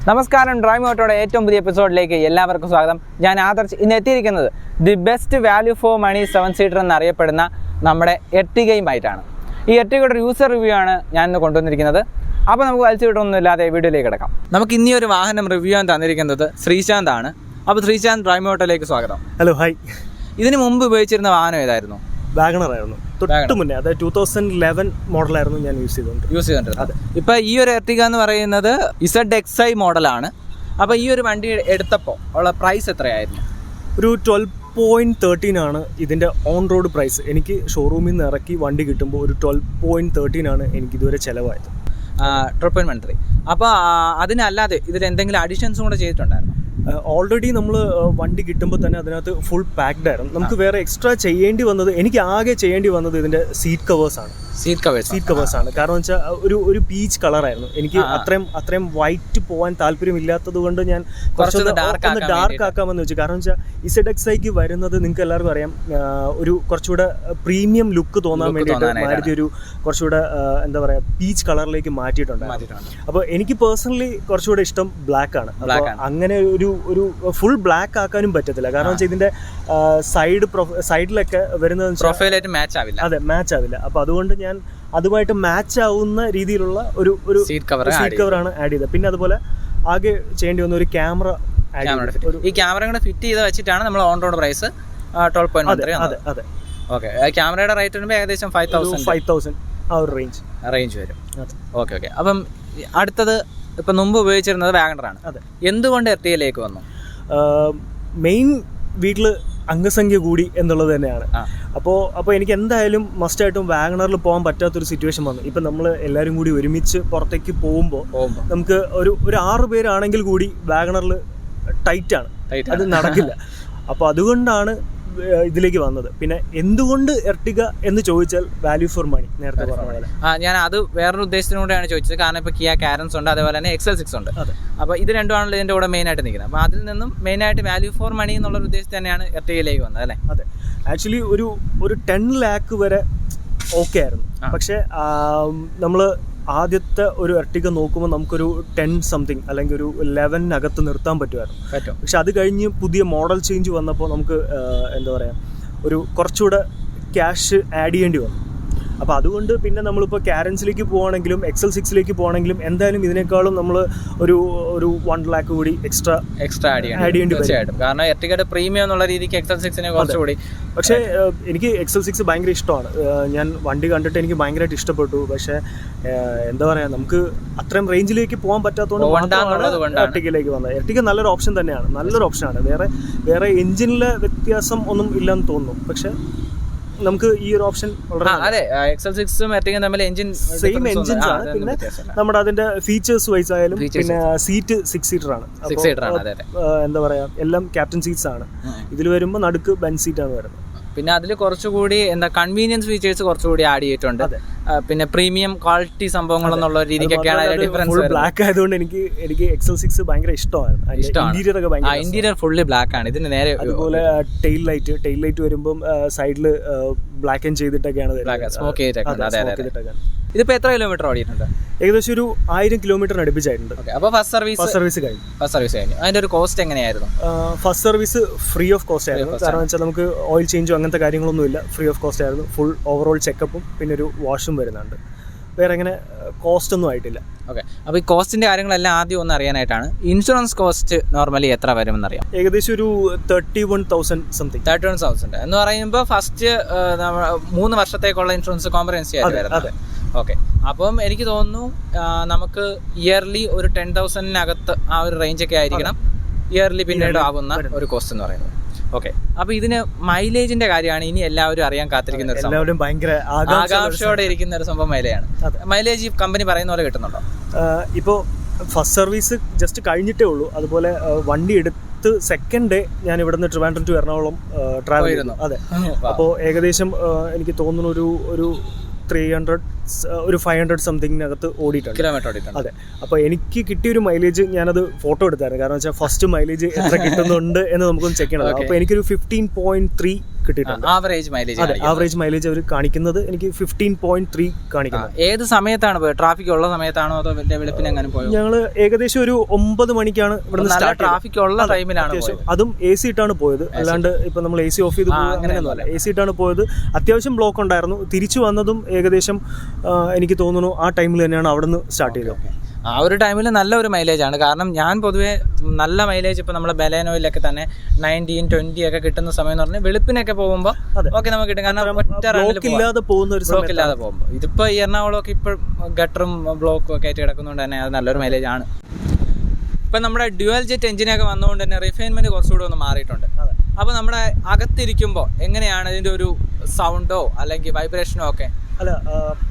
നമസ്കാരം, ഡ്രൈവ് ഓട്ടോയുടെ ഏറ്റവും പുതിയ എപ്പിസോഡിലേക്ക് എല്ലാവർക്കും സ്വാഗതം. ഞാൻ ആദർശ്. ഇന്ന് എത്തിയിരിക്കുന്നത് the best value for money 7 seater എന്നറിയപ്പെടുന്ന നമ്മുടെ എർട്ടിഗയുമായിട്ടാണ്. ഈ എർട്ടിഗയുടെ യൂസർ റിവ്യൂ ആണ് ഞാൻ ഇന്ന് കൊണ്ടുവന്നിരിക്കുന്നത്. അപ്പോൾ നമുക്ക് വലിച്ചു വിട്ടൊന്നുമില്ലാതെ വീഡിയോയിലേക്ക് കിടക്കാം. നമുക്ക് ഇനി ഒരു വാഹനം റിവ്യൂ ചെയ്യാൻ തന്നിരിക്കുന്നത് ശ്രീശാന്ത് ആണ്. അപ്പോൾ ശ്രീശാന്ത്, ഡ്രൈവ് ഓട്ടോയിലേക്ക് സ്വാഗതം. Hello, hi. ഇതിന് മുമ്പ് ഉപയോഗിച്ചിരുന്ന വാഹനം ഏതായിരുന്നു? വാഗണർ ആയിരുന്നു. തൊട്ട് മുന്നേ, അതായത് 2011 മോഡലായിരുന്നു ഞാൻ യൂസ് ചെയ്തുകൊണ്ടിരുന്നത്. ഇപ്പം ഈ ഒരു എർട്ടിഗ എന്ന് പറയുന്നത് ZXi മോഡലാണ്. അപ്പോൾ ഈ ഒരു വണ്ടി എടുത്തപ്പോൾ ഉള്ള പ്രൈസ് എത്രയായിരുന്നു? ഒരു 12.13 ആണ് ഇതിൻ്റെ ഓൺ റോഡ് പ്രൈസ്. എനിക്ക് ഷോറൂമിൽ നിന്ന് ഇറക്കി വണ്ടി കിട്ടുമ്പോൾ ഒരു 12.13 ആണ് എനിക്ക് ഇതുവരെ ചിലവായത്. 12.13. അപ്പോൾ അതിനല്ലാതെ ഇതിൽ എന്തെങ്കിലും അഡീഷൻസും കൂടെ ചെയ്തിട്ടുണ്ടായിരുന്നു? ഓൾറെഡി നമ്മൾ വണ്ടി കിട്ടുമ്പോൾ തന്നെ അതിനകത്ത് ഫുൾ പാക്ഡ് ആയിരുന്നു. നമുക്ക് വേറെ എക്സ്ട്രാ ചെയ്യേണ്ടി വന്നത്, എനിക്ക് ആകെ ചെയ്യേണ്ടി വന്നത് ഇതിൻ്റെ സീറ്റ് കവേഴ്സാണ്. കാരണം വെച്ചാൽ ഒരു പീച്ച് കളറായിരുന്നു. എനിക്ക് അത്രയും വൈറ്റ് പോകാൻ താല്പര്യമില്ലാത്തത് കൊണ്ട് ഞാൻ കുറച്ചൊന്ന് ഡാർക്ക് ആക്കാമെന്ന് വെച്ചു. കാരണം വെച്ചാൽ ZXiക്ക് വരുന്നത് നിങ്ങൾക്ക് എല്ലാവർക്കും അറിയാം, ഒരു കുറച്ചുകൂടെ പ്രീമിയം ലുക്ക് തോന്നാൻ വേണ്ടിയിട്ട് മാരുതി ഒരു കുറച്ചുകൂടെ എന്താ പറയുക പീച്ച് കളറിലേക്ക് മാറ്റിയിട്ടുണ്ട്. അപ്പോൾ എനിക്ക് പേഴ്സണലി കുറച്ചുകൂടെ ഇഷ്ടം ബ്ലാക്ക് ആണ്. അങ്ങനെ ഒരു ഫുൾ ബ്ലാക്ക് ആക്കാനും പറ്റത്തില്ല. കാരണം വെച്ചാൽ ഇതിന്റെ സൈഡിലൊക്കെ വരുന്നത് മാച്ച് ആവില്ല. അപ്പൊ അതുകൊണ്ട് ഞാൻ അതുമായിട്ട് മാച്ച് ആവുന്ന രീതിയിലുള്ള ഒരു സീറ്റ് കവറാണ് ആഡ് ചെയ്തത്. പിന്നെ അതുപോലെ ആകെ ചെയ്യേണ്ടി വന്ന ഒരു ക്യാമറ. ഈ ക്യാമറ കൂടെ ഫിറ്റ് ചെയ്ത് വെച്ചിട്ടാണ് നമ്മൾ ഓൺ റോഡ് പ്രൈസ് 12.13. അതെ. ഓക്കെ, ക്യാമറയുടെ റേറ്റ് വരുമ്പോൾ ഏകദേശം 5,000 ആ ഒരു റേഞ്ച് വരും. ഓക്കെ. അപ്പം അടുത്തത് ഇപ്പം മുമ്പ് ഉപയോഗിച്ചിരുന്നത് വാഗണറാണ്. എന്തുകൊണ്ട് എർട്ടിഗയിലേക്ക് വന്നു? മെയിൻ വീട്ടിൽ അംഗസംഖ്യ കൂടി എന്നുള്ളത് തന്നെയാണ്. അപ്പോൾ എനിക്ക് എന്തായാലും മസ്റ്റായിട്ടും വാഗണറിൽ പോകാൻ പറ്റാത്തൊരു സിറ്റുവേഷൻ വന്നു. ഇപ്പം നമ്മൾ എല്ലാവരും കൂടി ഒരുമിച്ച് പുറത്തേക്ക് പോകുമ്പോൾ നമുക്ക് ഒരു 6 പേരാണെങ്കിൽ കൂടി വാഗണറിൽ ടൈറ്റാണ്, അത് നടക്കില്ല. അപ്പോൾ അതുകൊണ്ടാണ് ഇതിലേക്ക് വന്നത്. പിന്നെ എന്തുകൊണ്ട് എർട്ടിഗ എന്ന് ചോദിച്ചാൽ വാല്യൂ ഫോർ മണി, നേരത്തെ പറഞ്ഞ. ഞാൻ അത് വേറൊരു ഉദ്ദേശത്തിനൂടെയാണ് ചോദിച്ചത്. കാരണം ഇപ്പോൾ കിയ കാരൻസ് ഉണ്ട്, അതേപോലെ തന്നെ XL6 ഉണ്ട്. അപ്പോൾ ഇത് രണ്ടുമാണല്ലോ ഇതിൻ്റെ കൂടെ മെയിനായിട്ട് നിൽക്കുന്നത്. അപ്പോൾ അതിൽ നിന്നും മെയിനായിട്ട് വാല്യൂ ഫോർ മണി എന്നുള്ളൊരു ഉദ്ദേശത്തിൽ തന്നെയാണ് എർട്ടിഗയിലേക്ക് വന്നത്, അല്ലേ? അതെ. ആക്ച്വലി ഒരു 10 lakh വരെ ഓക്കെ ആയിരുന്നു. പക്ഷേ നമ്മൾ ആദ്യത്തെ ഒരു എർട്ടിഗ നോക്കുമ്പോൾ നമുക്കൊരു 10 സംതിങ് അല്ലെങ്കിൽ ഒരു 11 നിർത്താൻ പറ്റുമായിരുന്നു. പക്ഷെ അത് കഴിഞ്ഞ് പുതിയ മോഡൽ ചേഞ്ച് വന്നപ്പോൾ നമുക്ക് എന്താ പറയുക, ഒരു കുറച്ചുകൂടെ ക്യാഷ് ആഡ് ചെയ്യേണ്ടി വന്നു. അപ്പോൾ അതുകൊണ്ട് പിന്നെ നമ്മളിപ്പോൾ കാരൻസിലേക്ക് പോവുകയാണെങ്കിലും XL6ലേക്ക് പോവുകയാണെങ്കിലും എന്തായാലും ഇതിനേക്കാളും നമ്മൾ ഒരു 1 lakh കൂടി എക്സ്ട്രാ ആഡ് ചെയ്യേണ്ടി വരും. കാരണം എർട്ടിഗയുടെ പ്രീമിയം എന്നുള്ള രീതിക്ക് XL6നെ കുറച്ചുകൂടി. പക്ഷേ എനിക്ക് XL6 ഭയങ്കര ഇഷ്ടമാണ്. ഞാൻ വണ്ടി കണ്ടിട്ട് എനിക്ക് ഭയങ്കരമായിട്ട് ഇഷ്ടപ്പെട്ടു. പക്ഷേ എന്താ പറയുക, നമുക്ക് അത്രയും റേഞ്ചിലേക്ക് പോകാൻ പറ്റാത്തതുകൊണ്ട് എർട്ടിഗയിലേക്ക് വന്നത്. എർട്ടിഗ നല്ലൊരു ഓപ്ഷൻ തന്നെയാണ്, നല്ലൊരു ഓപ്ഷനാണ്. വേറെ എഞ്ചിനിലെ വ്യത്യാസം ഒന്നും ഇല്ലെന്ന് തോന്നുന്നു. പക്ഷേ നമുക്ക് ഈ ഒരു ഓപ്ഷൻ XL6ഉം എർട്ടിഗയും തമ്മിൽ സെയിം എഞ്ചിൻസ് ആണ്. പിന്നെ നമ്മുടെ അതിന്റെ ഫീച്ചേഴ്സ് വൈസ് ആയാലും പിന്നെ സീറ്റ് 6 സീറ്റർ ആണ്. എന്താ പറയാ, എല്ലാം ക്യാപ്റ്റൻ സീറ്റ്സ് ആണ്. ഇതിൽ വരുമ്പോൾ നടുക്ക് ബെഞ്ച് സീറ്റ് ആണ് വരുന്നത്. പിന്നെ അതിൽ കുറച്ചുകൂടി കൺവീനിയൻസ് ഫീച്ചേഴ്സ് കുറച്ചുകൂടി ആഡ് ചെയ്തിട്ടുണ്ട്. പിന്നെ പ്രീമിയം ക്വാളിറ്റി സംഭവങ്ങൾ എന്നുള്ള രീതിക്കൊക്കെയാണ് ഡിഫറൻസ്. ബ്ലാക്ക് ആയതുകൊണ്ട് എനിക്ക് XL6 ഭയങ്കര ഇഷ്ടമാണ്. ഇന്റീരിയർ ഫുള്ളി ബ്ലാക്ക് ആണ്. ഇതിന് നേരെ അതുപോലെ ടെയിൽ ലൈറ്റ് വരുമ്പോൾ സൈഡിൽ ബ്ലാക്ക് ആൻഡ് ചെയ്തിട്ടൊക്കെയാണ് സ്മോക്ക് ചെയ്തിട്ടൊക്കെ. ഇതിപ്പോ എത്ര കിലോമീറ്റർ ഓടിയിട്ടുണ്ട്? ഏകദേശം ഒരു 1000 കിലോമീറ്റർ അടുപ്പിച്ചായിട്ടുണ്ട്. അപ്പോൾ ഫസ്റ്റ് സർവീസ് കഴിഞ്ഞു. അതിന്റെ ഒരു കോസ്റ്റ് എങ്ങനെയായിരുന്നു? First service free of cost ആയിരുന്നു. കാരണം വെച്ചാൽ നമുക്ക് ഓയിൽ ചേഞ്ചോ അങ്ങനത്തെ കാര്യങ്ങളൊന്നുമില്ല, ഫ്രീ ഓഫ് കോസ്റ്റ് ആയിരുന്നു. ഫുൾ ഓവറോൾ ചെക്കപ്പും പിന്നെ ഒരു വാഷും വരുന്നുണ്ട്. വേറെ അങ്ങനെ കോസ്റ്റ് ഒന്നും ആയിട്ടില്ല. ഓക്കെ. അപ്പോൾ ഈ കോസ്റ്റിന്റെ കാര്യങ്ങളെല്ലാം ആദ്യം ഒന്ന് അറിയാനായിട്ടാണ്. ഇൻഷുറൻസ് കോസ്റ്റ് നോർമലി എത്ര വരുമെന്ന് അറിയാം? ഏകദേശം ഒരു 31,000 സംതിങ്. 31,000 എന്ന് പറയുമ്പോൾ ഫസ്റ്റ് 3 വർഷത്തേക്കുള്ള ഇൻഷുറൻസ് കോംപ്രഹെൻസീവ് ആയിട്ട് വരുന്നത്. ഓക്കെ. അപ്പം എനിക്ക് തോന്നുന്നു നമുക്ക് ഇയർലി ഒരു 10,000-നകത്ത് ആ ഒരു റേഞ്ചൊക്കെ ആയിരിക്കണം ഇയർലി പിന്നീട് ആവുന്ന ഒരു കോസ്റ്റ് എന്ന് പറയുന്നത്. ഓക്കെ. അപ്പൊ ഇതിന് മൈലേജിന്റെ കാര്യമാണ് ഇനി എല്ലാവരും അറിയാൻ കാത്തിരിക്കുന്ന ഒരു സംഭവം. ഭയങ്കര ആകാംക്ഷയോടെ ഇരിക്കുന്ന ഒരു സംഭവം മൈലേജാണ്. മൈലേജ് കമ്പനി പറയുന്ന പോലെ കിട്ടുന്നുണ്ടോ? ഇപ്പോൾ ഫസ്റ്റ് സർവീസ് ജസ്റ്റ് കഴിഞ്ഞിട്ടേ ഉള്ളൂ. അതുപോലെ വണ്ടി എടുത്ത് സെക്കൻഡ് ഡേ ഞാൻ ഇവിടുന്ന് ട്രിവാൻഡ്രം ടു എറണാകുളം ട്രാവൽ ചെയ്യുന്നു. അതെ. അപ്പോൾ ഏകദേശം എനിക്ക് തോന്നുന്നു ഒരു 300 ഒരു 500 സംതിങ്ങിനകത്ത് ഓടിയിട്ടുണ്ട്, കിലോമീറ്റർ ഓടിയിട്ടുണ്ട്. അതെ. അപ്പോൾ എനിക്ക് കിട്ടിയൊരു മൈലേജ് ഞാനത് ഫോട്ടോ എടുത്തായിരുന്നു. കാരണം വെച്ചാൽ ഫസ്റ്റ് മൈലേജ് എത്ര കിട്ടുന്നുണ്ട് എന്ന് നമുക്കൊന്ന് ചെക്ക് ചെയ്യണം. അപ്പോൾ എനിക്കൊരു 15.3 കിട്ടിയിട്ടുണ്ട്. ആവറേജ് മൈലേജ് ആവറേജ് മൈലേജ് അവർ കാണിക്കുന്നത് എനിക്ക് 15.3 കാണിക്കുന്നത്. ഏത് സമയത്താണ് പോയത്? ട്രാഫിക് ഉള്ള സമയത്താണോ അതോ വെളുപ്പിന് എങ്ങനെ പോയത്? ഞങ്ങൾ ഏകദേശം ഒരു 9 മണിക്കാണ് ഇവിടെ സ്റ്റാർട്ട്. ട്രാഫിക് ഉള്ള ടൈമിലാണ് അതും AC ഇട്ടാണ് പോയത്, അല്ലാണ്ട് ഇപ്പൊ നമ്മൾ AC ഓഫ് ചെയ്ത് അങ്ങനെയൊന്നുമല്ല. AC ഇട്ടാണ് പോയത്. അത്യാവശ്യം ബ്ലോക്ക് ഉണ്ടായിരുന്നു. തിരിച്ചു വന്നതും ഏകദേശം എനിക്ക് തോന്നുന്നു ആ ടൈമിൽ തന്നെയാണ് അവിടെ നിന്ന് സ്റ്റാർട്ട് ചെയ്തത്. ആ ഒരു ടൈമിൽ നല്ലൊരു മൈലേജാണ്. കാരണം ഞാൻ പൊതുവേ നല്ല മൈലേജ് ഇപ്പോൾ നമ്മുടെ ബലേനോയിലൊക്കെ തന്നെ 19, 20 ഒക്കെ കിട്ടുന്ന സമയം എന്ന് പറഞ്ഞാൽ വെളുപ്പിനൊക്കെ പോകുമ്പോൾ ഓക്കെ നമുക്ക് കിട്ടും. കാരണം ഒറ്റ ഇല്ലാതെ പോകുന്ന ഒരു ബ്ലോക്ക് ഇല്ലാതെ പോകുമ്പോൾ ഇതിപ്പോൾ ഈ എറണാകുളമൊക്കെ ഇപ്പോൾ ഗട്ടറും ബ്ലോക്കും ഒക്കെ ആയിട്ട് കിടക്കുന്നതുകൊണ്ട് തന്നെ അത് നല്ലൊരു മൈലേജ് ആണ്. ഇപ്പം നമ്മുടെ ഡ്യുവൽ ജെറ്റ് എഞ്ചിനൊക്കെ വന്നതുകൊണ്ട് തന്നെ റിഫൈൻമെൻറ്റ് കുറച്ചുകൂടെ ഒന്ന് മാറിയിട്ടുണ്ട്. അപ്പോൾ നമ്മുടെ അകത്തിരിക്കുമ്പോൾ എങ്ങനെയാണ് ഇതിൻ്റെ ഒരു സൗണ്ടോ അല്ലെങ്കിൽ വൈബ്രേഷനോ ഒക്കെ? അല്ല,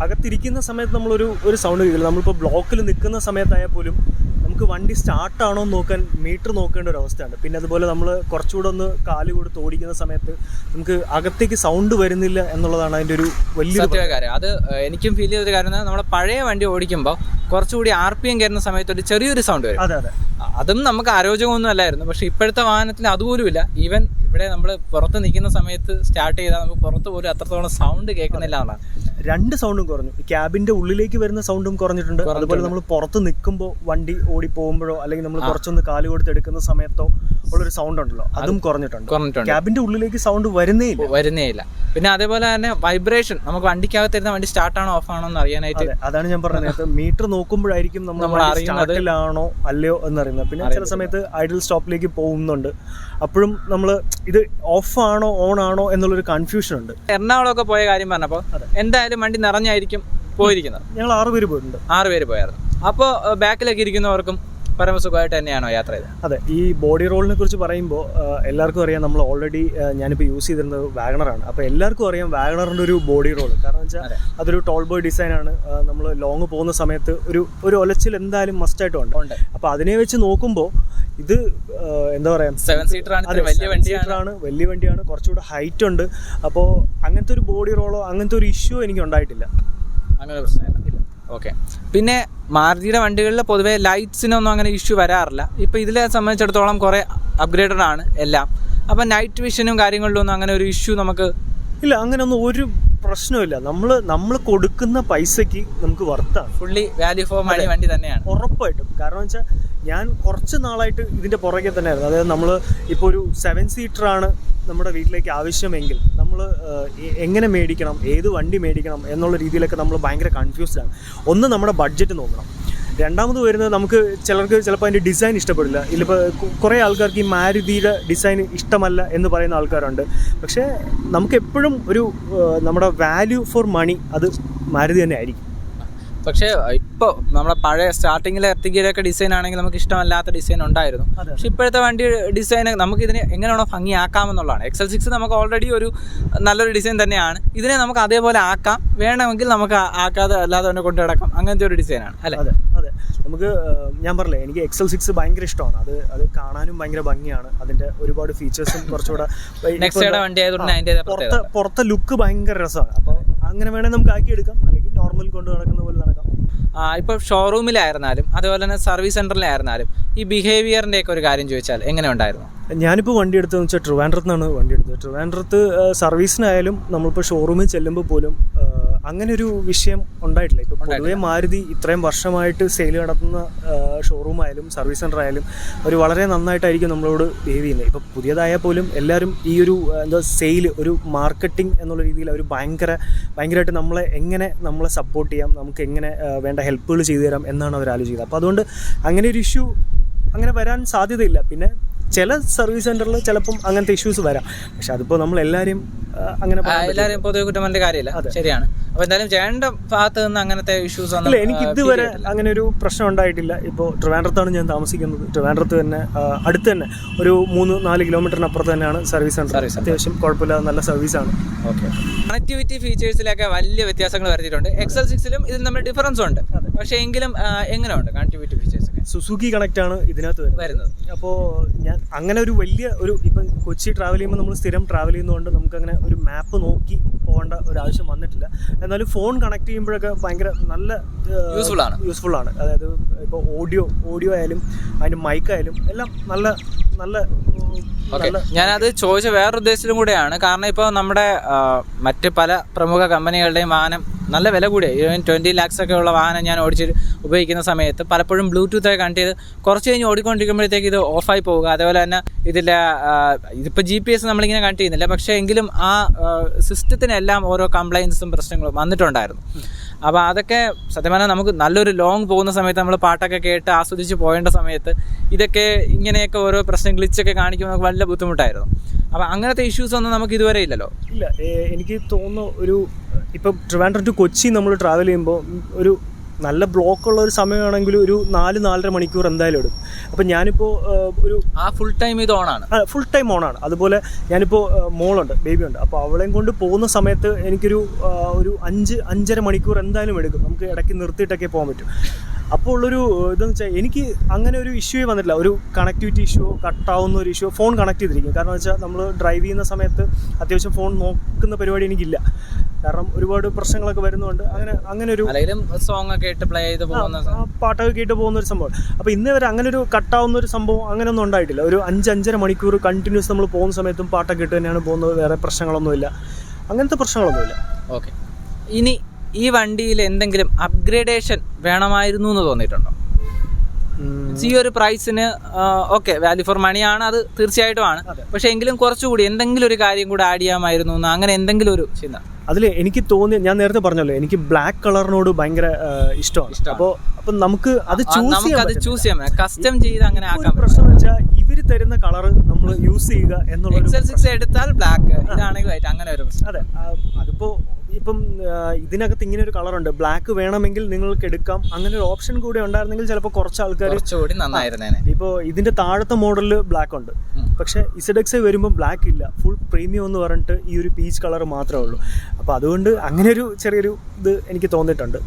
അകത്തിരിക്കുന്ന സമയത്ത് നമ്മളൊരു സൗണ്ട് കേൾക്കില്ല. നമ്മളിപ്പോൾ ബ്ലോക്കിൽ നിൽക്കുന്ന സമയത്തായാൽ പോലും നമുക്ക് വണ്ടി സ്റ്റാർട്ടാണോ എന്ന് നോക്കാൻ മീറ്റർ നോക്കേണ്ട ഒരു അവസ്ഥയാണ്. പിന്നെ അതുപോലെ നമ്മൾ കുറച്ചുകൂടെ ഒന്ന് കാല് കൊടുത്ത് ഓടിക്കുന്ന സമയത്ത് നമുക്ക് അകത്തേക്ക് സൗണ്ട് വരുന്നില്ല എന്നുള്ളതാണ് അതിൻ്റെ ഒരു വലിയ കാര്യം. അത് എനിക്കും ഫീൽ ചെയ്തൊരു കാര്യം. നമ്മുടെ പഴയ വണ്ടി ഓടിക്കുമ്പോൾ കുറച്ചുകൂടി RPM കയറുന്ന സമയത്ത് ഒരു ചെറിയൊരു സൗണ്ട് വരും. അതെ, അതും നമുക്ക് ആരോഗ്യമൊന്നും അല്ലായിരുന്നു. പക്ഷെ ഇപ്പോഴത്തെ വാഹനത്തിന് അതുപോലും ഇല്ല. ഈവൻ ഇവിടെ നമ്മൾ പുറത്ത് നിൽക്കുന്ന സമയത്ത് സ്റ്റാർട്ട് ചെയ്താൽ നമുക്ക് പുറത്ത് പോലും അത്രത്തോളം സൗണ്ട് കേൾക്കുന്നില്ല എന്നാണ്. 2 സൗണ്ടും കുറഞ്ഞു. ക്യാബിന്റെ ഉള്ളിലേക്ക് വരുന്ന സൗണ്ടും കുറഞ്ഞിട്ടുണ്ട്. അതുപോലെ നമ്മൾ പുറത്ത് നിൽക്കുമ്പോൾ വണ്ടി ഓടി പോകുമ്പോഴോ അല്ലെങ്കിൽ നമ്മൾ കുറച്ചൊന്ന് കാല് കൊടുത്ത് എടുക്കുന്ന സമയത്തോ ഉള്ളൊരു സൗണ്ട് ഉണ്ടല്ലോ, അതും കുറഞ്ഞിട്ടുണ്ട്. ക്യാബിന്റെ ഉള്ളിലേക്ക് സൗണ്ട് വരുന്നേ ഇല്ല. പിന്നെ അതേപോലെ തന്നെ വൈബ്രേഷൻ നമുക്ക് വണ്ടിക്കകത്തിരുന്ന വണ്ടി സ്റ്റാർട്ടാണോ ഓഫ് ആണോ എന്ന് അറിയാനായിട്ട്. അതാണ് ഞാൻ പറഞ്ഞത്, മീറ്റർ നോക്കുമ്പോഴായിരിക്കും നമ്മൾ സ്റ്റാർട്ടിലാണോ അല്ലയോ എന്നറിയുന്നത്. പിന്നെ ചില സമയത്ത് ഐഡിൽ സ്റ്റോപ്പിലേക്ക് പോകുന്നുണ്ട്. അപ്പോഴും നമ്മൾ ഇത് ഓഫ് ആണോ ഓൺ ആണോ എന്നുള്ളൊരു കൺഫ്യൂഷൻ ഉണ്ട്. എറണാകുളമൊക്കെ പോയ കാര്യം പറഞ്ഞപ്പോൾ എന്തായാലും വണ്ടി നിറഞ്ഞായിരിക്കും പോയിരിക്കുന്നത്. ഞങ്ങൾ 6 പേര് പോയിട്ടുണ്ട്. 6 പേര് പോയായിരുന്നു. അപ്പോൾ ബാക്കിലൊക്കെ ഇരിക്കുന്നവർക്കും പരമസുഖമായിട്ട് തന്നെയാണോ യാത്ര ചെയ്തത്? അതെ, ഈ ബോഡി റോളിനെ കുറിച്ച് പറയുമ്പോൾ എല്ലാവർക്കും അറിയാം. നമ്മൾ ഓൾറെഡി ഞാനിപ്പോൾ യൂസ് ചെയ്തിരുന്നത് വാഗണറാണ്. അപ്പോൾ എല്ലാവർക്കും അറിയാം വാഗണറിൻ്റെ ഒരു ബോഡി റോൾ. കാരണം വെച്ചാൽ അതൊരു ടോൾ ബോയ് ഡിസൈനാണ്. നമ്മൾ ലോങ് പോകുന്ന സമയത്ത് ഒരു ഒലച്ചിൽ എന്തായാലും മസ്റ്റായിട്ടും ഉണ്ട്. അപ്പോൾ അതിനെ വെച്ച് നോക്കുമ്പോൾ ഇത് എന്താ പറയുക, 7 സീറ്ററാണ്, വലിയ വണ്ടിയാണ്, കുറച്ചുകൂടെ ഹൈറ്റ് ഉണ്ട്. അപ്പോൾ അങ്ങനത്തെ ഒരു ബോഡി റോളോ അങ്ങനത്തെ ഒരു ഇഷ്യൂ എനിക്ക് ഉണ്ടായിട്ടില്ല. അങ്ങനെ പ്രശ്നമില്ല. ഓക്കെ. പിന്നെ മാരുതിയുടെ വണ്ടികളിൽ പൊതുവേ ലൈറ്റ്സിനൊന്നും അങ്ങനെ ഇഷ്യൂ വരാറില്ല. ഇപ്പോൾ ഇതിനെ സംബന്ധിച്ചിടത്തോളം കുറേ അപ്ഗ്രേഡഡ് ആണ് എല്ലാം. അപ്പം നൈറ്റ് വിഷനും കാര്യങ്ങളിലൊന്നും അങ്ങനെ ഒരു ഇഷ്യൂ നമുക്ക് ഇല്ല. അങ്ങനെയൊന്നും ഒരു പ്രശ്നമില്ല. നമ്മൾ കൊടുക്കുന്ന പൈസക്ക് നമുക്ക് വർത്താണ്. ഫുള്ളി വാല്യൂ ഫോർ മണി വണ്ടി തന്നെയാണ് ഉറപ്പായിട്ടും. കാരണം വെച്ചാൽ ഞാൻ കുറച്ച് നാളായിട്ട് ഇതിൻ്റെ പുറകെ തന്നെയായിരുന്നു. അതായത് നമ്മൾ ഇപ്പോൾ ഒരു 7 സീറ്ററാണ് നമ്മുടെ വീട്ടിലേക്ക് ആവശ്യമെങ്കിൽ നമ്മൾ എങ്ങനെ മേടിക്കണം, ഏത് വണ്ടി മേടിക്കണം എന്നുള്ള രീതിയിലൊക്കെ നമ്മൾ ഭയങ്കര കൺഫ്യൂസ്ഡാണ്. ഒന്ന് നമ്മുടെ ബഡ്ജറ്റ് നോക്കണം. രണ്ടാമത് വരുന്നത് നമുക്ക് ചിലർക്ക് ചിലപ്പോൾ അതിൻ്റെ ഡിസൈൻ ഇഷ്ടപ്പെടില്ല. ഇതിലിപ്പോൾ കുറേ ആൾക്കാർക്ക് ഈ മാരുതിയുടെ ഡിസൈൻ ഇഷ്ടമല്ല എന്ന് പറയുന്ന ആൾക്കാരുണ്ട്. പക്ഷേ നമുക്ക് എപ്പോഴും ഒരു നമ്മുടെ വാല്യൂ ഫോർ മണി അത് മാരുതി തന്നെ ആയിരിക്കും. പക്ഷേ ഇപ്പോൾ നമ്മുടെ പഴയ സ്റ്റാർട്ടിങ്ങിലെ എർട്ടിഗയുടെയൊക്കെ ഡിസൈൻ ആണെങ്കിൽ നമുക്ക് ഇഷ്ടമല്ലാത്ത ഡിസൈൻ ഉണ്ടായിരുന്നു. പക്ഷെ ഇപ്പോഴത്തെ വണ്ടി ഡിസൈൻ നമുക്കിതിനെ എങ്ങനെയാണോ ഭംഗിയാക്കാമെന്നുള്ളതാണ്. XL6 നമുക്ക് ഓൾറെഡി ഒരു നല്ലൊരു ഡിസൈൻ തന്നെയാണ്. ഇതിനെ നമുക്ക് അതേപോലെ ആക്കാം, വേണമെങ്കിൽ നമുക്ക് ആക്കാതെ അല്ലാതെ തന്നെ കൊണ്ടു നടക്കാം. അങ്ങനത്തെ ഒരു ഡിസൈനാണ് അല്ലേ? അതെ, നമുക്ക് ഞാൻ പറഞ്ഞില്ലേ, എനിക്ക് XL6 ഭയങ്കര ഇഷ്ടമാണ്. അത് കാണാനും ഭയങ്കര ഭംഗിയാണ്. അതിൻ്റെ ഒരുപാട് ഫീച്ചേഴ്സും കുറച്ചുകൂടെ നെക്സയുടെ വണ്ടി ആയതുകൊണ്ട് അതിൻ്റെ പുറത്തെ ലുക്ക് ഭയങ്കര രസമാണ്. അപ്പോൾ അങ്ങനെ വേണമെങ്കിൽ നമുക്ക് ആക്കിയെടുക്കാം, അല്ലെങ്കിൽ നോർമൽ കൊണ്ട് നടക്കുന്ന പോലെ നടക്കാം. ഇപ്പോൾ ഷോറൂമിലായിരുന്നാലും അതുപോലെ തന്നെ സർവീസ് സെൻ്ററിലായിരുന്നാലും ഈ ബിഹേവിയറിൻ്റെ ഒക്കെ ഒരു കാര്യം ചോദിച്ചാൽ എങ്ങനെ ഉണ്ടായിരുന്നു? ഞാനിപ്പോൾ വണ്ടി എടുത്തതെന്ന് വെച്ചാൽ ട്രിവാൻഡ്രത്താണ് വണ്ടി എടുത്തത്. ട്രിവാൻഡ്രത്ത് സർവീസിനായാലും നമ്മളിപ്പോൾ ഷോറൂമിൽ ചെല്ലുമ്പോൾ പോലും അങ്ങനെ ഒരു വിഷയം ഉണ്ടായിട്ടില്ല. ഇപ്പോൾ പൊതുവേ മാരുതി ഇത്രയും വർഷമായിട്ട് സെയിൽ നടത്തുന്ന ഷോറൂമായാലും സർവീസ് സെൻ്റർ ആയാലും ഒരു വളരെ നന്നായിട്ടായിരിക്കും നമ്മളോട് ബിഹേവ് ചെയ്യുന്നത്. ഇപ്പോൾ പുതിയതായാൽ പോലും എല്ലാവരും ഈ ഒരു സെയിൽ ഒരു മാർക്കറ്റിംഗ് എന്നുള്ള രീതിയിൽ അവർ ഭയങ്കരമായിട്ട് നമ്മളെ സപ്പോർട്ട് ചെയ്യാം, നമുക്ക് എങ്ങനെ വേണ്ട ഹെൽപ്പുകൾ ചെയ്തു തരാം എന്നാണ് അവർ ആലോചിക്കുന്നത്. അപ്പോൾ അതുകൊണ്ട് അങ്ങനെ ഒരു ഇഷ്യൂ അങ്ങനെ വരാൻ സാധ്യതയില്ല. പിന്നെ ചില സർവീസ് സെൻ്ററിൽ ചിലപ്പം അങ്ങനത്തെ ഇഷ്യൂസ് വരാം. പക്ഷെ അതിപ്പോൾ നമ്മളെല്ലാവരും എല്ലാവരും പൊതുവെ കുറ്റം പറഞ്ഞ കാര്യമില്ല. ശരിയാണ്. അപ്പോൾ എന്തായാലും ചേട്ടൻ്റെ ഭാഗത്ത് നിന്ന് അങ്ങനത്തെ ഇഷ്യൂസ് അല്ല, എനിക്ക് ഇതുവരെ അങ്ങനെ ഒരു പ്രശ്നം ഉണ്ടായിട്ടില്ല. ഇപ്പോൾ ട്രിവാൻഡ്രത്താണ് ഞാൻ താമസിക്കുന്നത്. ട്രിവാൻഡ്രത്ത് തന്നെ അടുത്ത് തന്നെ ഒരു 3-4 കിലോമീറ്ററിനപ്പുറത്ത് തന്നെയാണ് സർവീസ് സെൻ്റർ. അത്യാവശ്യം കുഴപ്പമില്ലാതെ നല്ല സർവീസാണ്. ഓക്കെ. കണക്ടിവിറ്റി ഫീച്ചേഴ്സിലൊക്കെ വലിയ വ്യത്യാസങ്ങൾ വരുത്തിയിട്ടുണ്ട്. XL6ലും ഇതിൽ നമ്മൾ ഡിഫറൻസ് ഉണ്ട്. പക്ഷേ എങ്കിലും എങ്ങനെയുണ്ട് കണക്ടിവിറ്റി ഫീച്ചേഴ്സ് ഒക്കെ? സുസുക്കി കണക്റ്റാണ് ഇതിനകത്ത് വരുന്നത്. അപ്പോൾ ഞാൻ അങ്ങനെ ഒരു വലിയ ഇപ്പം കൊച്ചി ട്രാവൽ ചെയ്യുമ്പോൾ നമ്മൾ സ്ഥിരം ട്രാവൽ ചെയ്യുന്നതുകൊണ്ട് നമുക്കങ്ങനെ ഒരു മാപ്പ് നോക്കി പോകേണ്ട ഒരു ആവശ്യം വന്നിട്ടില്ല. എന്നാലും ഫോൺ കണക്ട് ചെയ്യുമ്പോഴൊക്കെ ഭയങ്കര നല്ല യൂസ്ഫുൾ ആണ്. അതായത് ഇപ്പോൾ ഓഡിയോ ആയാലും അതിൻ്റെ മൈക്കായാലും എല്ലാം നല്ല ഞാനത് ചോദിച്ച വേറൊരു ഉദ്ദേശത്തിലും കൂടെയാണ്. കാരണം ഇപ്പോൾ നമ്മുടെ മറ്റ് പല പ്രമുഖ കമ്പനികളുടെയും വാഹനം നല്ല വില കൂടിയ 20 lakhs ഒക്കെ ഉള്ള വാഹനം ഞാൻ ഉപയോഗിക്കുന്ന സമയത്ത് പലപ്പോഴും ബ്ലൂടൂത്തൊക്കെ കണക്ട് ചെയ്ത് കുറച്ച് കഴിഞ്ഞ് ഓടിക്കൊണ്ടിരിക്കുമ്പോഴത്തേക്ക് ഇത് ഓഫായി പോവുക. അതേപോലെ തന്നെ ഇതിപ്പോൾ GPS നമ്മളിങ്ങനെ കണക്ട് ചെയ്യുന്നില്ല, പക്ഷേ എങ്കിലും ആ സിസ്റ്റത്തിനെല്ലാം ഓരോ കംപ്ലൈൻസും പ്രശ്നങ്ങളും വന്നിട്ടുണ്ടായിരുന്നു. അപ്പോൾ അതൊക്കെ സത്യം പറഞ്ഞാൽ നമുക്ക് നല്ലൊരു ലോങ് പോകുന്ന സമയത്ത് നമ്മൾ പാട്ടൊക്കെ കേട്ട് ആസ്വദിച്ച് പോകേണ്ട സമയത്ത് ഇതൊക്കെ ഇങ്ങനെയൊക്കെ ഓരോ പ്രശ്നം ഗ്ലിച്ചൊക്കെ കാണിക്കുമ്പോൾ നമുക്ക് നല്ല ബുദ്ധിമുട്ടായിരുന്നു. അപ്പോൾ അങ്ങനത്തെ ഇഷ്യൂസ് ഒന്നും നമുക്ക് ഇതുവരെ ഇല്ലല്ലോ. ഇല്ല, എനിക്ക് തോന്നുന്നു ഇപ്പം ട്രിവാൻഡ്രം ടു കൊച്ചി നമ്മൾ ട്രാവൽ ചെയ്യുമ്പോൾ ഒരു നല്ല ബ്ലോക്കുള്ള ഒരു സമയമാണെങ്കിൽ ഒരു 4-4.5 മണിക്കൂർ എന്തായാലും എടുക്കും. അപ്പം ഞാനിപ്പോൾ ഫുൾ ടൈം ഇത് ഓണാണ്, ഫുൾ ടൈം ഓണാണ്. അതുപോലെ ഞാനിപ്പോൾ മോളുണ്ട്, ബേബിയുണ്ട്. അപ്പോൾ അവളെയും കൊണ്ട് പോകുന്ന സമയത്ത് എനിക്കൊരു 5-5.5 മണിക്കൂർ എന്തായാലും എടുക്കും. നമുക്ക് ഇടയ്ക്ക് നിർത്തിയിട്ടൊക്കെ പോകാൻ പറ്റും. അപ്പോൾ ഉള്ളൊരു ഇതെന്ന് വെച്ചാൽ എനിക്ക് അങ്ങനെ ഒരു ഇഷ്യൂ വന്നിട്ടില്ല. ഒരു കണക്ടിവിറ്റി ഇഷ്യൂ, കട്ടാവുന്ന ഒരു ഇഷ്യൂ, ഫോൺ കണക്ട് ചെയ്തിരിക്കും. കാരണം വെച്ചാൽ നമ്മൾ ഡ്രൈവ് ചെയ്യുന്ന സമയത്ത് അത്യാവശ്യം ഫോൺ നോക്കുന്ന പരിപാടി എനിക്കില്ല. കാരണം ഒരുപാട് പ്രശ്നങ്ങളൊക്കെ വരുന്നതുകൊണ്ട് അങ്ങനെ ഒരു സോങ് ഒക്കെ ഇട്ട് പ്ലേ ചെയ്ത് പോകുന്ന പാട്ടൊക്കെ കേട്ട് പോകുന്ന ഒരു സംഭവം. അപ്പോൾ ഇന്ന് വരെ അങ്ങനെ ഒരു കട്ടാവുന്ന ഒരു സംഭവം അങ്ങനെയൊന്നും ഉണ്ടായിട്ടില്ല. ഒരു 5-5.5 മണിക്കൂർ കണ്ടിന്യൂസ് നമ്മൾ പോകുന്ന സമയത്തും പാട്ടൊക്കെ ഇട്ട് തന്നെയാണ് പോകുന്നത്. വേറെ പ്രശ്നങ്ങളൊന്നുമില്ല, അങ്ങനത്തെ പ്രശ്നങ്ങളൊന്നുമില്ല. ഓക്കെ, ഇനി ഈ വണ്ടിയിൽ എന്തെങ്കിലും അപ്ഗ്രേഡേഷൻ വേണമായിരുന്നു എന്ന് തോന്നിയിട്ടുണ്ടോ? ഈ ഒരു പ്രൈസിന് ഓക്കെ, വാല്യൂ ഫോർ മണിയാണ്, അത് തീർച്ചയായിട്ടും ആണ്. പക്ഷെ എങ്കിലും കുറച്ചുകൂടി എന്തെങ്കിലും ഒരു കാര്യം കൂടെ ആഡ് ചെയ്യാമായിരുന്നു എന്ന്, അങ്ങനെ എന്തെങ്കിലും ഒരു ചിന്ത അതിൽ എനിക്ക് തോന്നിയ, ഞാൻ നേരത്തെ പറഞ്ഞല്ലോ, എനിക്ക് ബ്ലാക്ക് കളറിനോട് ഭയങ്കര ഇഷ്ടമാണ്. അപ്പോൾ നമുക്ക് അത് ചൂസ് ചെയ്യാം, കസ്റ്റം ചെയ്ത് അങ്ങനെ ആക്കാൻ. പ്രശ്നം എന്ന് വെച്ചാൽ ഇവര് തരുന്ന കളർ നമ്മൾ യൂസ് ചെയ്യുക എന്നുള്ള. XL6 എടുത്താൽ ബ്ലാക്ക്, ഇതാണെങ്കിൽ വൈറ്റ്, അങ്ങനെ ഒരു പ്രശ്നം. അതെ, ഇപ്പം ഇതിനകത്ത് ഇങ്ങനെ ഒരു കളറുണ്ട്, ബ്ലാക്ക് വേണമെങ്കിൽ നിങ്ങൾക്ക് എടുക്കാം. അങ്ങനെ ഒരു ഓപ്ഷൻ കൂടി ഉണ്ടായിരുന്നെങ്കിൽ ചിലപ്പോൾ കുറച്ച് ആൾക്കാർ കുറച്ചുകൂടി നന്നായിരുന്നേനെ. ഇപ്പോൾ ഇതിന്റെ താഴത്തെ മോഡലിൽ ബ്ലാക്ക് ഉണ്ട്, പക്ഷെ ZX വരുമ്പോൾ ബ്ലാക്ക് ഇല്ല, ഫുൾ പ്രീമിയം എന്ന് പറഞ്ഞിട്ട് ഈ ഒരു പീച്ച് കളർ മാത്രമേ ഉള്ളൂ. അപ്പോൾ അതുകൊണ്ട് അങ്ങനെ ഒരു ചെറിയൊരു ഇത് എനിക്ക് തോന്നിയിട്ടുണ്ട്.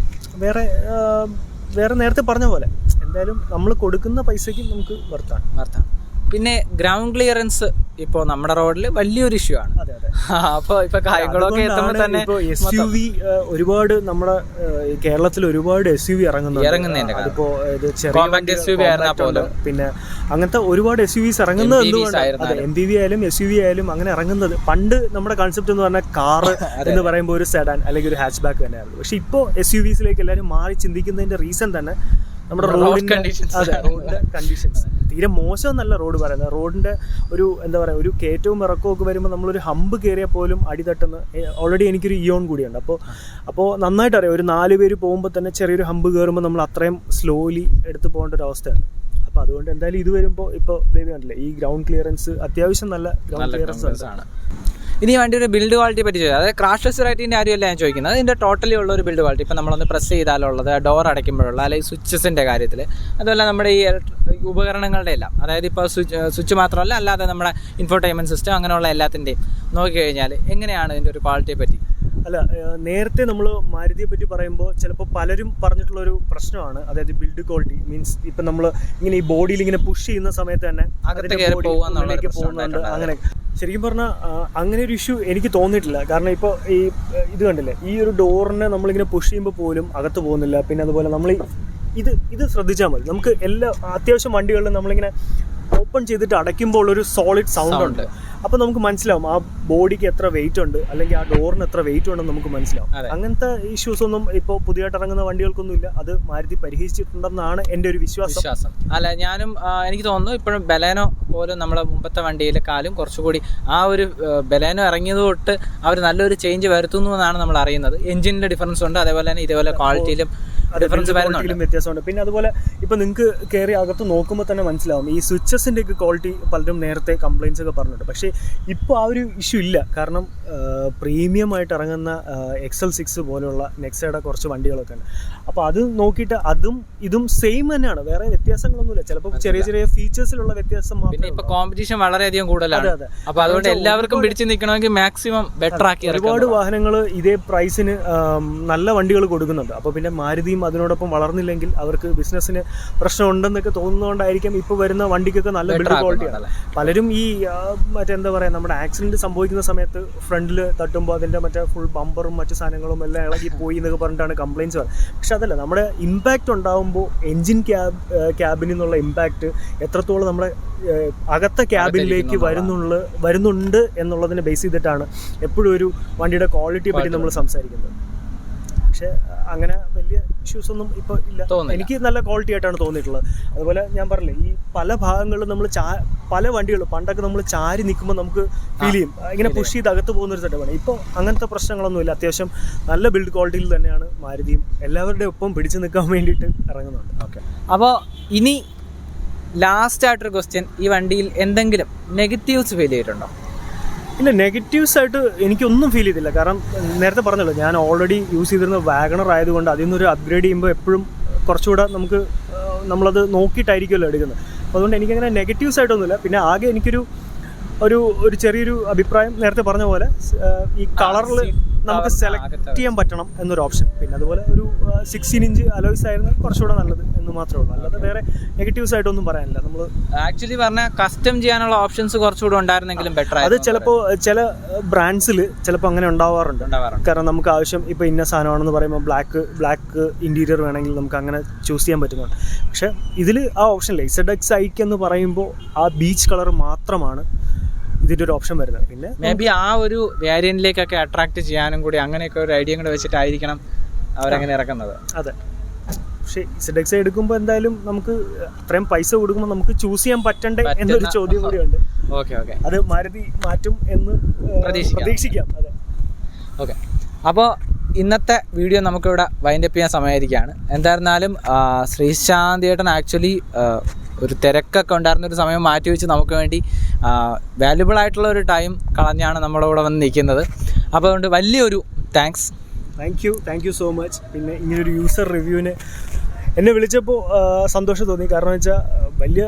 വേറെ നേരത്തെ പറഞ്ഞ പോലെ എന്തായാലും നമ്മൾ കൊടുക്കുന്ന പൈസയ്ക്ക് നമുക്ക് വർത്താണ്. പിന്നെ ഗ്രൗണ്ട് ക്ലിയറൻസ് ഇപ്പോൾ നമ്മുടെ റോഡിൽ വലിയൊരു ഇഷ്യൂ ആണ്. അപ്പോൾ ഇപ്പൊ കാര്യങ്ങളൊക്കെ എത്തുമ്പോൾ തന്നെ SUV ഒരുപാട് നമ്മുടെ കേരളത്തിൽ ഒരുപാട് SUV ഇറങ്ങുന്നുണ്ട്. അതിപ്പോ പിന്നെ അങ്ങനത്തെ ഒരുപാട് SUVs ഇറങ്ങുന്നത് എന്തുകൊണ്ട്, MPV ആയാലും SUV ആയാലും അങ്ങനെ ഇറങ്ങുന്നത്. പണ്ട് നമ്മുടെ കൺസെപ്റ്റ് എന്ന് പറഞ്ഞാൽ കാർ എന്ന് പറയുമ്പോൾ ഒരു സെഡാൻ അല്ലെങ്കിൽ ഒരു ഹാച്ച് ബാക്ക് തന്നെയായിരുന്നു. പക്ഷെ ഇപ്പോൾ SUVസിലേക്ക് എല്ലാവരും മാറി ചിന്തിക്കുന്നതിന്റെ റീസൺ തന്നെ നമ്മുടെ റോഡിന്റെ കണ്ടീഷൻസ് തീരെ മോശമെന്നല്ല റോഡ് പറയുന്നത്. റോഡിന്റെ ഒരു എന്താ പറയുക, ഒരു കയറ്റവും ഇറക്കവും ഒക്കെ വരുമ്പോൾ നമ്മളൊരു ഹമ്പ് കയറിയാൽ പോലും അടി തട്ടുന്ന, ഓൾറെഡി എനിക്കൊരു ഇയോൺ കൂടിയുണ്ട്. അപ്പോൾ നന്നായിട്ട് അറിയാം, ഒരു 4 പേര് പോകുമ്പോൾ തന്നെ ചെറിയൊരു ഹമ്പ് കയറുമ്പോൾ നമ്മൾ അത്രയും സ്ലോലി എടുത്ത് പോകേണ്ട ഒരു അവസ്ഥയാണ്. അപ്പോൾ അതുകൊണ്ട് എന്തായാലും ഇത് വരുമ്പോൾ ഇപ്പോൾ ബേബി കണ്ടില്ലേ, ഈ ഗ്രൗണ്ട് ക്ലിയറൻസ് അത്യാവശ്യം നല്ല ഗ്രൗണ്ട് ക്ലിയറൻസ് ആണ്. ഇനി വണ്ടി ഒരു ബിൽഡ് ക്വാളിറ്റി പറ്റി ചോദിച്ചത്, അതായത് ക്രാഷ്ലെസ് റൈറ്റിൻ്റെ കാര്യമല്ല ഞാൻ ചോദിക്കുന്നത്, അതിൻ്റെ ടോട്ടലി ഉള്ള ഒരു ബിൽഡ് ക്വാളിറ്റി. ഇപ്പം നമ്മളൊന്ന് പ്രസ് ചെയ്താലുള്ളത്, ഡോർ അടയ്ക്കുമ്പോഴുള്ള, അല്ലെങ്കിൽ സ്വിച്ചസിൻ്റെ കാര്യത്തിൽ, അതുപോലെ നമ്മുടെ ഈ ഉപകരണങ്ങളുടെ എല്ലാം, അതായത് ഇപ്പോൾ സ്വിച്ച് മാത്രമല്ല, അല്ലാതെ നമ്മുടെ ഇൻഫോർടൈൻമെൻറ്റ് സിസ്റ്റം അങ്ങനെയുള്ള എല്ലാത്തിൻ്റെയും നോക്കിക്കഴിഞ്ഞാൽ എങ്ങനെയാണ് ഇതിൻ്റെ ഒരു ക്വാളിറ്റിയെ പറ്റി? അല്ല, നേരത്തെ നമ്മൾ മാരുതിയെ പറ്റി പറയുമ്പോൾ ചിലപ്പോൾ പലരും പറഞ്ഞിട്ടുള്ളൊരു പ്രശ്നമാണ്, അതായത് ബിൽഡ് ക്വാളിറ്റി മീൻസ് ഇപ്പം നമ്മൾ ഇങ്ങനെ ഈ ബോഡിയിൽ ഇങ്ങനെ പുഷ് ചെയ്യുന്ന സമയത്ത് തന്നെ ഉള്ളിലേക്ക് പോകുന്നുണ്ട്. അങ്ങനെ ശരിക്കും പറഞ്ഞാൽ അങ്ങനെ ഒരു ഇഷ്യൂ എനിക്ക് തോന്നിയിട്ടില്ല. കാരണം ഇപ്പോൾ ഇത് കണ്ടില്ലേ, ഈ ഒരു ഡോറിനെ നമ്മളിങ്ങനെ പുഷ് ചെയ്യുമ്പോൾ പോലും അകത്ത് പോകുന്നില്ല. പിന്നെ അതുപോലെ നമ്മൾ ഇത് ശ്രദ്ധിച്ചാൽ മതി, നമുക്ക് എല്ലാ അത്യാവശ്യം വണ്ടികളിലും നമ്മളിങ്ങനെ ഓപ്പൺ ചെയ്തിട്ട് അടയ്ക്കുമ്പോൾ ഒരു സോളിഡ് സൗണ്ട് ഉണ്ട്. അപ്പോൾ നമുക്ക് മനസ്സിലാവും ആ ബോഡിക്ക് എത്ര വെയിറ്റ് ഉണ്ട്, അല്ലെങ്കിൽ ആ ഡോറിന് എത്ര വെയിറ്റ് ഉണ്ടെന്ന് നമുക്ക് മനസ്സിലാവും. അങ്ങനത്തെ ഇഷ്യൂസ് ഒന്നും ഇപ്പോൾ പുതിയതായിട്ട് ഇറങ്ങുന്ന വണ്ടികൾക്കൊന്നും ഇല്ല. അത് മാരുതി പരിഹരിച്ചിട്ടുണ്ടെന്നാണ് എൻ്റെ ഒരു വിശ്വാസം. അല്ല, ഞാനും എനിക്ക് തോന്നുന്നു ഇപ്പോഴും ബലേനോ പോലും നമ്മളെ മുമ്പത്തെ വണ്ടിയിലെക്കാളും കുറച്ചുകൂടി ആ ഒരു ബലേനോ ഇറങ്ങിയത് തൊട്ട് അവർ നല്ലൊരു ചേഞ്ച് വരുത്തുന്നു എന്നാണ് നമ്മൾ അറിയുന്നത്. എഞ്ചിനിലെ ഡിഫറൻസ് ഉണ്ട്, അതേപോലെ തന്നെ ഇതേപോലെ ക്വാളിറ്റിയിലും വ്യത്യാസമുണ്ട്. പിന്നെ അതുപോലെ ഇപ്പൊ നിങ്ങൾക്ക് കയറി അകത്ത് നോക്കുമ്പോൾ തന്നെ മനസ്സിലാവും, ഈ സ്വിച്ചസിന്റെ ഒക്കെ ക്വാളിറ്റി പലരും നേരത്തെ കംപ്ലൈൻസ് ഒക്കെ പറഞ്ഞിട്ടുണ്ട്. പക്ഷേ ഇപ്പോൾ ആ ഒരു ഇഷ്യൂ ഇല്ല. കാരണം പ്രീമിയം ആയിട്ട് ഇറങ്ങുന്ന XL6 പോലെയുള്ള നെക്സയുടെ കുറച്ച് വണ്ടികളൊക്കെ ഉണ്ട്. അപ്പോൾ അത് നോക്കിയിട്ട് അതും ഇതും സെയിം തന്നെയാണ്, വേറെ വ്യത്യാസങ്ങളൊന്നുമില്ല. ചിലപ്പോൾ ചെറിയ ചെറിയ ഫീച്ചേഴ്സിലുള്ള വ്യത്യാസം മാത്രമേ. ഇപ്പൊ കോമ്പറ്റീഷൻ വളരെയധികം കൂടുതലാണ്. അപ്പോൾ അതുകൊണ്ട് എല്ലാവർക്കും പിടിച്ചു നിൽക്കണമെങ്കിൽ മാക്സിമം ബെറ്റർ ആക്കി. ഒരുപാട് വാഹനങ്ങൾ ഇതേ പ്രൈസിന് നല്ല വണ്ടികൾ കൊടുക്കുന്നുണ്ട്. അപ്പോൾ പിന്നെ മാരുതിയും അതിനോടൊപ്പം വളർന്നില്ലെങ്കിൽ അവർക്ക് ബിസിനസ്സിന് പ്രശ്നം ഉണ്ടെന്നൊക്കെ തോന്നുന്നതുകൊണ്ടായിരിക്കും ഇപ്പോൾ വരുന്ന വണ്ടിക്കൊക്കെ നല്ല ബിൽഡ് ക്വാളിറ്റിയാണ്. പലരും ഈ മറ്റെന്താ എന്താ പറയുക, നമ്മുടെ ആക്സിഡൻറ്റ് സംഭവിക്കുന്ന സമയത്ത് ഫ്രണ്ടിൽ തട്ടുമ്പോൾ അതിൻ്റെ മറ്റേ ഫുൾ ബമ്പറും മറ്റു സാധനങ്ങളും എല്ലാം ഇളകി പോയി എന്നൊക്കെ പറഞ്ഞിട്ടാണ് കംപ്ലയിൻറ്റ്സ് പറയുന്നത്. പക്ഷെ അതല്ല, നമ്മുടെ ഇമ്പാക്റ്റ് ഉണ്ടാകുമ്പോൾ എൻജിൻ ക്യാബിനിൽ നിന്നുള്ള ഇമ്പാക്റ്റ് എത്രത്തോളം നമ്മുടെ അകത്തെ ക്യാബിനിലേക്ക് വരുന്നുണ്ട് എന്നുള്ളതിനെ ബേസ് ചെയ്തിട്ടാണ് എപ്പോഴും ഒരു വണ്ടിയുടെ ക്വാളിറ്റിയെ പറ്റി നമ്മൾ സംസാരിക്കുന്നത്. പക്ഷേ അങ്ങനെ വലിയ ഇഷ്യൂസ് ഒന്നും ഇപ്പോൾ ഇല്ല. എനിക്ക് നല്ല ക്വാളിറ്റി ആയിട്ടാണ് തോന്നിയിട്ടുള്ളത്. അതുപോലെ ഞാൻ പറഞ്ഞില്ലേ, ഈ പല ഭാഗങ്ങളിലും നമ്മൾ പല വണ്ടികളും പണ്ടൊക്കെ നമ്മൾ ചാരി നിൽക്കുമ്പോൾ നമുക്ക് ഫീൽ ചെയ്യും, ഇങ്ങനെ പുഷ് ചെയ്ത് അകത്ത് പോകുന്നൊരു സെറ്റപ്പാണ്. ഇപ്പോൾ അങ്ങനത്തെ പ്രശ്നങ്ങളൊന്നുമില്ല. അത്യാവശ്യം നല്ല ബിൽഡ് ക്വാളിറ്റിയിൽ തന്നെയാണ് മാരുതിയും എല്ലാവരുടെയും ഒപ്പം പിടിച്ചു നിൽക്കാൻ വേണ്ടിയിട്ട് ഇറങ്ങുന്നുണ്ട്. ഓക്കെ, അപ്പോൾ ഇനി ലാസ്റ്റ് ആയിട്ടൊരു ക്വസ്റ്റ്യൻ, ഈ വണ്ടിയിൽ എന്തെങ്കിലും നെഗറ്റീവ്സ് ഫീൽ ചെയ്തിട്ടുണ്ടോ? ഇല്ല, നെഗറ്റീവ്സ് ആയിട്ട് എനിക്കൊന്നും ഫീൽ ചെയ്തില്ല. കാരണം നേരത്തെ പറഞ്ഞല്ലോ, ഞാൻ ഓൾറെഡി യൂസ് ചെയ്തിരുന്ന വാഗണർ ആയതുകൊണ്ട് അതിൽ നിന്നൊരു അപ്ഗ്രേഡ് ചെയ്യുമ്പോൾ എപ്പോഴും കുറച്ചുകൂടെ നമ്മളത് നോക്കിയിട്ടായിരിക്കുമല്ലോ എടുക്കുന്നത്. അപ്പോൾ അതുകൊണ്ട് എനിക്കങ്ങനെ നെഗറ്റീവ്സ് ആയിട്ടൊന്നുമില്ല. പിന്നെ ആകെ എനിക്കൊരു ചെറിയൊരു അഭിപ്രായം, നേരത്തെ പറഞ്ഞ പോലെ ഈ കളറിൽ നമുക്ക് സെലക്ട് ചെയ്യാൻ പറ്റണം എന്നൊരു ഓപ്ഷൻ. പിന്നെ അതുപോലെ ഒരു 16 ഇഞ്ച് അലോയ്സ് ആയിരുന്നു കുറച്ചുകൂടെ നല്ലത് എന്ന് മാത്രമേ ഉള്ളൂ. അല്ലാതെ വേറെ നെഗറ്റീവ്സ് ആയിട്ടൊന്നും പറയാനില്ല. നമ്മൾ ആക്ച്വലി പറഞ്ഞാൽ കസ്റ്റം ചെയ്യാനുള്ള ഓപ്ഷൻസ് കുറച്ചുകൂടെ ഉണ്ടായിരുന്നെങ്കിലും ബെറ്റർ. അത് ചിലപ്പോൾ ചില ബ്രാൻഡ്സിൽ ചിലപ്പോൾ അങ്ങനെ ഉണ്ടാവാറുണ്ട്. കാരണം നമുക്ക് ആവശ്യം ഇപ്പോൾ ഇന്ന സാധനമാണെന്ന് പറയുമ്പോൾ ബ്ലാക്ക് ഇൻറ്റീരിയർ വേണമെങ്കിൽ നമുക്ക് അങ്ങനെ ചൂസ് ചെയ്യാൻ പറ്റുന്നുണ്ട്. പക്ഷേ ഇതിൽ ആ ഓപ്ഷൻ ഇല്ല. ZX എന്ന് പറയുമ്പോൾ ആ ബീച്ച് കളർ മാത്രമാണ് ഇതിൻ്റെ ഒരു ഓപ്ഷൻ വരുന്നത്. പിന്നെ മേ ബി ആ ഒരു വേരിയന്റിലേക്കൊക്കെ അട്രാക്ട് ചെയ്യാനും കൂടി അങ്ങനെയൊക്കെ ഒരു ഐഡിയ കൂടെ വെച്ചിട്ടായിരിക്കണം അവരങ്ങനെ ഇറക്കുന്നത്. അതെ, പക്ഷേ ZX എടുക്കുമ്പോൾ എന്തായാലും നമുക്ക് അത്രയും പൈസ കൊടുക്കുമ്പോൾ നമുക്ക് ചൂസ് ചെയ്യാൻ പറ്റണ്ടേ എന്നൊരു ചോദ്യം കൂടിയുണ്ട്. ഓക്കെ, അത് മാരുതി മാറ്റും എന്ന് പ്രതീക്ഷിക്കാം. അതെ, ഓക്കെ. അപ്പോൾ ഇന്നത്തെ വീഡിയോ നമുക്കിവിടെ വൈൻഡപ്പ് ചെയ്യാൻ സമയമായിരിക്കുകയാണ്. എന്തായിരുന്നാലും ശ്രീശാന്തിയേട്ടൻ ആക്ച്വലി ഒരു തിരക്കൊക്കെ ഉണ്ടായിരുന്നൊരു സമയം മാറ്റി വെച്ച് നമുക്ക് വേണ്ടി വാല്യുബിൾ ആയിട്ടുള്ള ഒരു ടൈം കളഞ്ഞാണ് നമ്മളിവിടെ വന്ന് നിൽക്കുന്നത്. അപ്പോൾ അതുകൊണ്ട് വലിയൊരു thanks. Thank you so much. പിന്നെ ഇങ്ങനൊരു യൂസർ റിവ്യൂവിന് എന്നെ വിളിച്ചപ്പോൾ സന്തോഷം തോന്നി. കാരണം വെച്ചാൽ വലിയ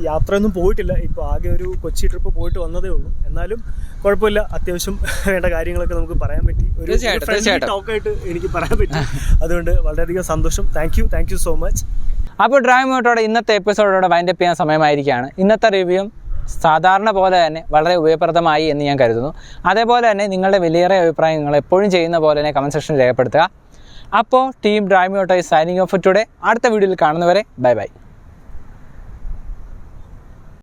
യാത്രയൊന്നും പോയിട്ടില്ല. ഇപ്പോൾ ആകെ ഒരു കൊച്ചി ട്രിപ്പ് പോയിട്ട് വന്നതേ ഉള്ളൂ. എന്നാലും കുഴപ്പമില്ല, അത്യാവശ്യം വേണ്ട കാര്യങ്ങളൊക്കെ നമുക്ക് പറയാൻ പറ്റി. ഒരു ടോക്കായിട്ട് എനിക്ക് പറയാൻ പറ്റി. അതുകൊണ്ട് വളരെയധികം സന്തോഷം. Thank you so much. അപ്പോൾ ഡ്രൈവ് മോട്ടോടെ ഇന്നത്തെ എപ്പിസോഡോടെ വൈൻഡപ്പ് ചെയ്യാൻ സമയമായിരിക്കുകയാണ്. ഇന്നത്തെ റിവ്യൂവും സാധാരണ പോലെ തന്നെ വളരെ ഉപയോഗപ്രദമായി എന്ന് ഞാൻ കരുതുന്നു. അതേപോലെ തന്നെ നിങ്ങളുടെ വിലയേറിയ അഭിപ്രായങ്ങൾ എപ്പോഴും ചെയ്യുന്ന പോലെ തന്നെ കമൻറ്റ് സെക്ഷനിൽ രേഖപ്പെടുത്തുക. അപ്പോൾ team Drive Moto signing off today. അടുത്ത വീഡിയോയിൽ കാണുന്നവരെ ബൈ.